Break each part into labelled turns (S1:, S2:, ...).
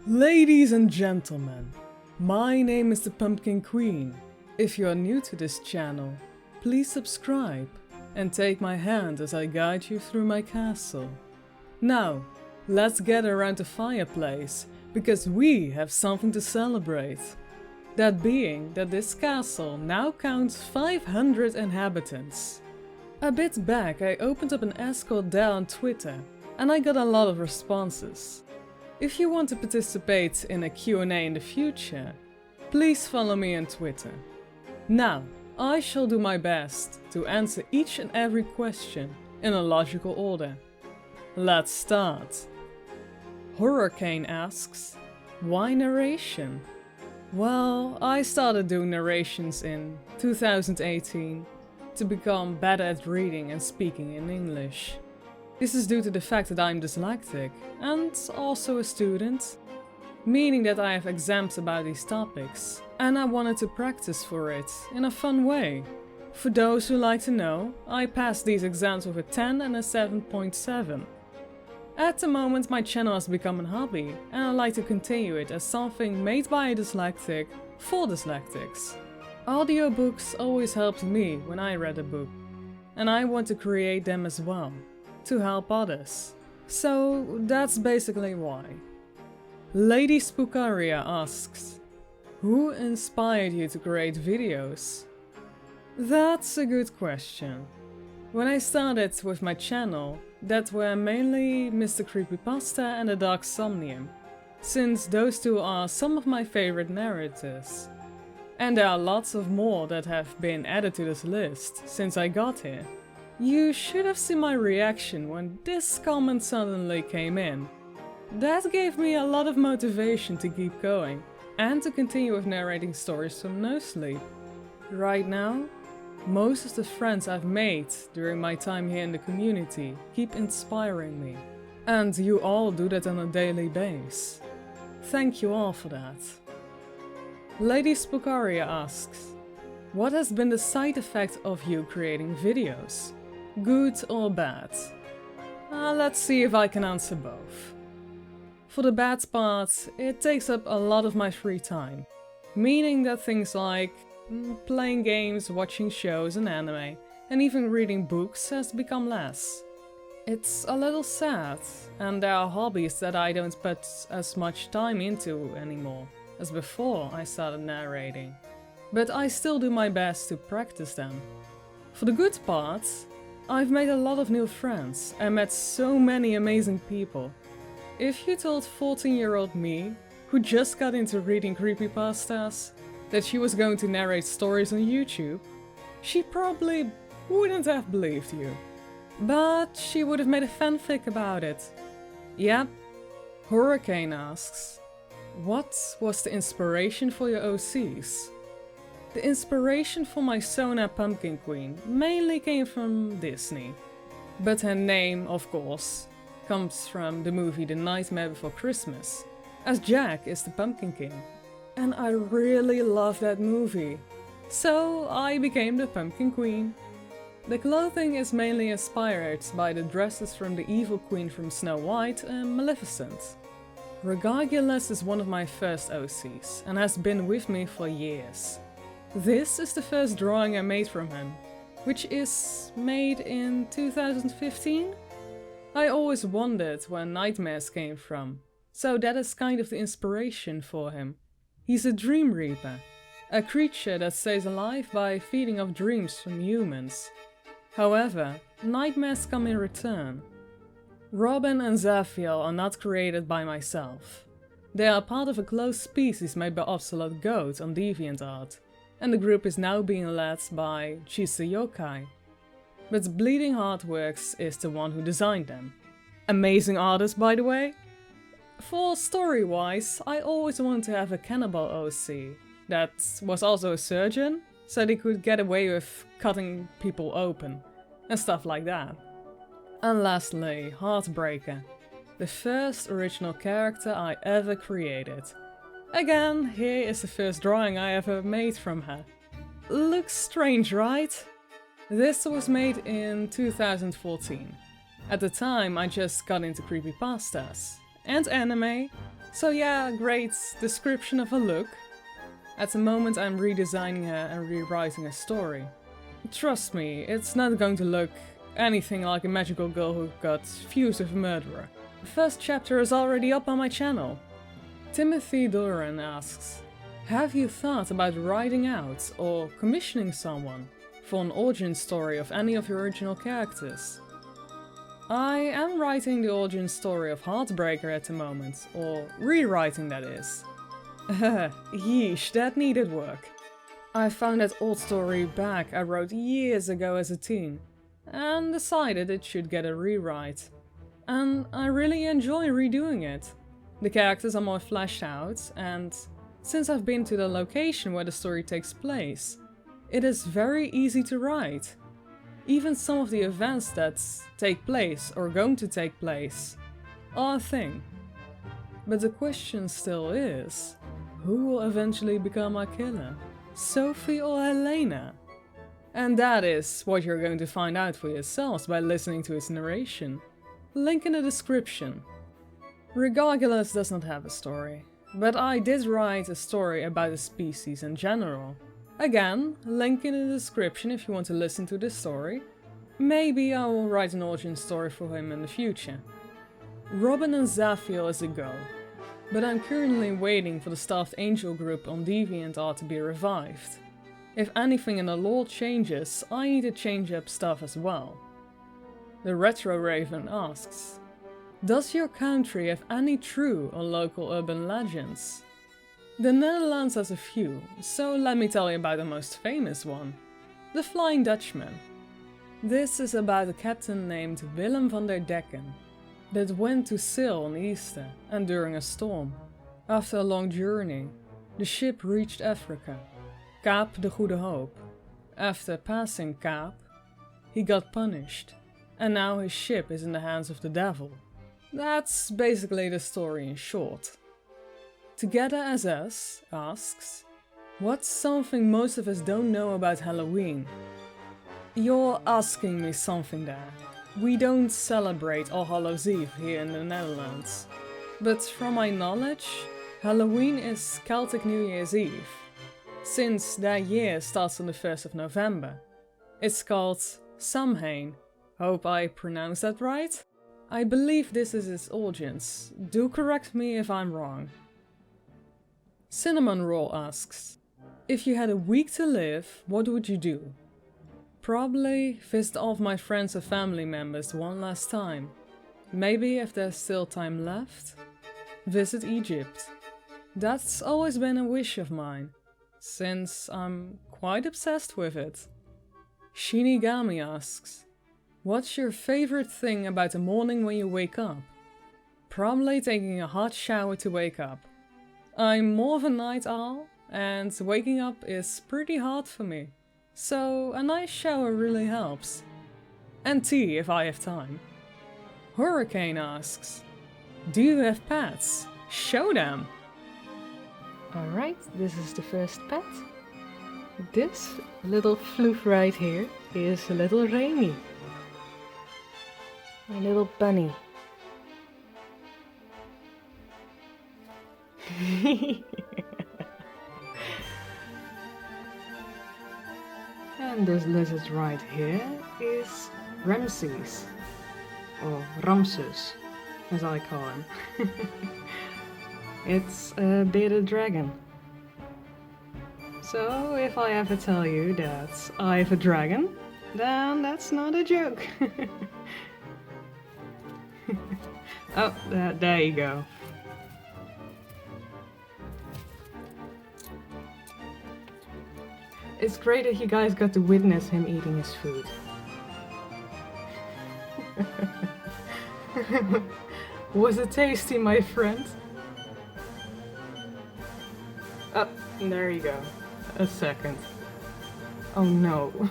S1: Ladies and gentlemen, my name is the Pumpkin Queen. If you are new to this channel, please subscribe and take my hand as I guide you through my castle. Now, let's gather around the fireplace, because we have something to celebrate. That being that this castle now counts 500 inhabitants. A bit back I opened up an Escort there on Twitter, and I got a lot of responses. If you want to participate in a Q&A in the future, please follow me on Twitter. Now, I shall do my best to answer each and every question in a logical order. Let's start. Hurricane asks, why narration? Well, I started doing narrations in 2018 to become better at reading and speaking in English. This is due to the fact that I'm dyslexic and also a student, meaning that I have exams about these topics, and I wanted to practice for it in a fun way. For those who like to know, I passed these exams with a 10 and a 7.7. At the moment my channel has become a hobby, and I like to continue it as something made by a dyslexic for dyslexics. Audiobooks always helped me when I read a book, and I want to create them as well, to help others. So that's basically why. Lady Spookaria asks, who inspired you to create videos? That's a good question. When I started with my channel, that were mainly Mr. Creepypasta and the Dark Somnium, since those two are some of my favorite narrators. And there are lots of more that have been added to this list since I got here. You should have seen my reaction when this comment suddenly came in. That gave me a lot of motivation to keep going and to continue with narrating stories from Nosleep. Right now, most of the friends I've made during my time here in the community keep inspiring me. And you all do that on a daily basis. Thank you all for that. Lady Spookaria asks, what has been the side effect of you creating videos? Good or bad? Let's see if I can answer both. For the bad part, it takes up a lot of my free time, meaning that things like playing games, watching shows and anime, and even reading books has become less. It's a little sad, and there are hobbies that I don't put as much time into anymore as before I started narrating, but I still do my best to practice them. For the good part, I've made a lot of new friends and met so many amazing people. If you told 14-year-old me, who just got into reading creepypastas, that she was going to narrate stories on YouTube, she probably wouldn't have believed you. But she would have made a fanfic about it. Yep. Hurricane asks, what was the inspiration for your OCs? The inspiration for my Sona Pumpkin Queen mainly came from Disney. But her name, of course, comes from the movie The Nightmare Before Christmas, as Jack is the Pumpkin King. And I really love that movie. So I became the Pumpkin Queen. The clothing is mainly inspired by the dresses from the evil queen from Snow White and Maleficent. Regargulus is one of my first OCs and has been with me for years. This is the first drawing I made from him, which is made in 2015? I always wondered where nightmares came from, so that is kind of the inspiration for him. He's a Dream Reaper, a creature that stays alive by feeding off dreams from humans. However, nightmares come in return. Robin and Zaphiel are not created by myself. They are part of a close species made by Ocelot Goat on DeviantArt, and the group is now being led by Chisa Yokai. But Bleeding Heartworks is the one who designed them. Amazing artist, by the way. For story-wise, I always wanted to have a cannibal OC that was also a surgeon, so they could get away with cutting people open and stuff like that. And lastly, Heartbreaker, the first original character I ever created. Again, here is the first drawing I ever made from her. Looks strange, right? This was made in 2014. At the time I just got into creepypastas and anime, So yeah, great description of a look. At the moment I'm redesigning her and rewriting a story. Trust me, it's not going to look anything like a magical girl who got fused with a murderer. The first chapter is already up on my channel. Timothy Doran asks, have you thought about writing out or commissioning someone for an origin story of any of your original characters? I am writing the origin story of Heartbreaker at the moment, or rewriting that is. Yeesh, that needed work. I found that old story back I wrote years ago as a teen, and decided it should get a rewrite. And I really enjoy redoing it. The characters are more fleshed out, and since I've been to the location where the story takes place, it is very easy to write. Even some of the events that take place or going to take place are a thing. But the question still is, who will eventually become our killer? Sophie or Helena? And that is what you're going to find out for yourselves by listening to its narration. Link in the description. Regargulus does not have a story, but I did write a story about the species in general. Again, link in the description if you want to listen to this story. Maybe I will write an origin story for him in the future. Robin and Zaphiel is a go, but I'm currently waiting for the Staffed Angel group on DeviantArt to be revived. If anything in the lore changes, I need to change up stuff as well. The Retro Raven asks, does your country have any true or local urban legends? The Netherlands has a few, so let me tell you about the most famous one. The Flying Dutchman. This is about a captain named Willem van der Decken that went to sail on Easter and during a storm. After a long journey, the ship reached Africa, Cape de Goede Hoop. After passing Cape, he got punished, and now his ship is in the hands of the devil. That's basically the story in short. Together as Us asks, what's something most of us don't know about Halloween? You're asking me something there. We don't celebrate All Hallows Eve here in the Netherlands. But from my knowledge, Halloween is Celtic New Year's Eve, since that year starts on the 1st of November. It's called Samhain. Hope I pronounced that right? I believe this is its origins. Do correct me if I'm wrong. Cinnamon Roll asks, if you had a week to live, what would you do? Probably visit all of my friends and family members one last time. Maybe if there's still time left, visit Egypt. That's always been a wish of mine, since I'm quite obsessed with it. Shinigami asks, what's your favorite thing about the morning when you wake up? Probably taking a hot shower to wake up. I'm more of a night owl, and waking up is pretty hard for me. So a nice shower really helps. And tea if I have time. Hurricane asks, do you have pets? Show them!
S2: Alright, this is the first pet. This little floof right here is a little Rainy. My little bunny. And this lizard right here is Ramses, or Ramses, as I call him. It's a bearded dragon. So if I ever tell you that I have a dragon, then that's not a joke. Oh, there you go. It's great that you guys got to witness him eating his food. Was it tasty, my friend? Oh, there you go. A second. Oh no.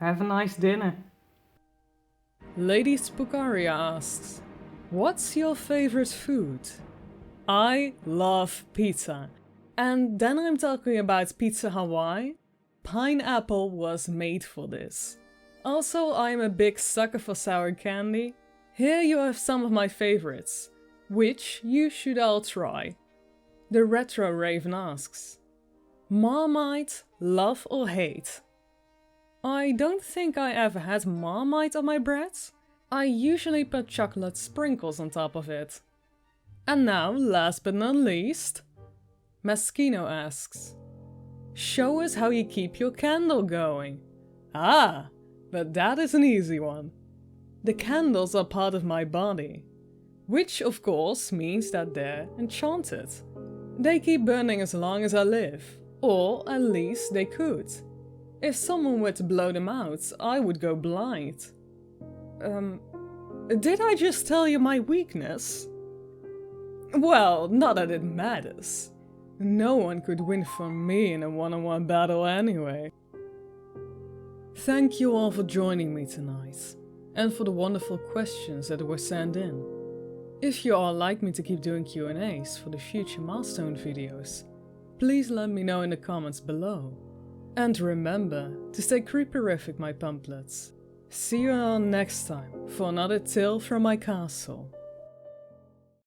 S2: Have a nice dinner.
S1: Lady Spukaria asks, what's your favorite food? I love pizza. And then I'm talking about Pizza Hawaii. Pineapple was made for this. Also, I'm a big sucker for sour candy. Here you have some of my favorites, which you should all try. The Retro Raven asks, Marmite, love or hate? I don't think I ever had Marmite on my bread. I usually put chocolate sprinkles on top of it. And now, last but not least, Maskino asks, show us how you keep your candle going. Ah, but that is an easy one. The candles are part of my body, which of course means that they're enchanted. They keep burning as long as I live, or at least they could. If someone were to blow them out, I would go blind. Did I just tell you my weakness? Well, not that it matters. No one could win from me in a one-on-one battle anyway. Thank you all for joining me tonight, and for the wonderful questions that were sent in. If you all like me to keep doing Q&As for the future milestone videos, please let me know in the comments below. And remember to stay creeperific, my pumplets. See you all next time for another tale from my castle.